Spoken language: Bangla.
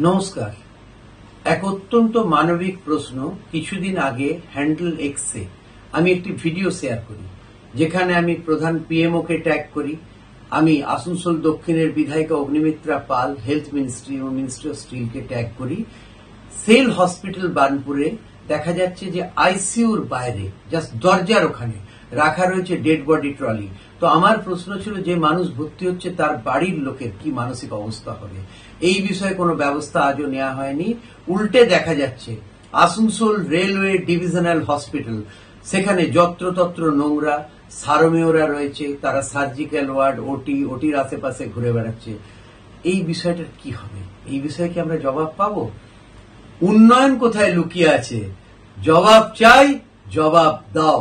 নমস্কার। এক অত্যন্ত মানবিক প্রশ্ন কিছুদিন আগে হ্যান্ডেল এক্সে আমি একটি ভিডিও শেয়ার করি, যেখানে আমি প্রধান পিএমও কে ট্যাগ করি। আমি আসানসোল দক্ষিণের বিধায়িকা অগ্নিমিত্রা পাল, হেলথ মিনিস্ট্রি এবং মিনিস্ট্রি অফ স্টিলকে ট্যাগ করি। সেল হসপিটাল বার্নপুরে দেখা যাচ্ছে যে আইসিইউর বাইরে জাস্ট দরজার ওখানে রাখা রয়েছে ডেড বডি ট্রলি। তো আমার প্রশ্ন ছিল, যে মানুষ ভর্তি হচ্ছে তার বাড়ির লোকের কি মানসিক অবস্থা হবে? এই বিষয়ে কোনো ব্যবস্থা আজও নেওয়া হয়নি। উল্টে দেখা যাচ্ছে আসানসোল রেলওয়ে ডিভিশনাল হসপিটাল, সেখানে যত্রতত্র নোংরা, সারমেয়রা রয়েছে, তারা সার্জিক্যাল ওয়ার্ড, ওটির আশেপাশে ঘুরে বেড়াচ্ছে। এই বিষয়টার কি হবে? এই বিষয়ে কি আমরা জবাব পাবো? উন্নয়ন কোথায় লুকিয়ে আছে? জবাব চাই, জবাব দাও।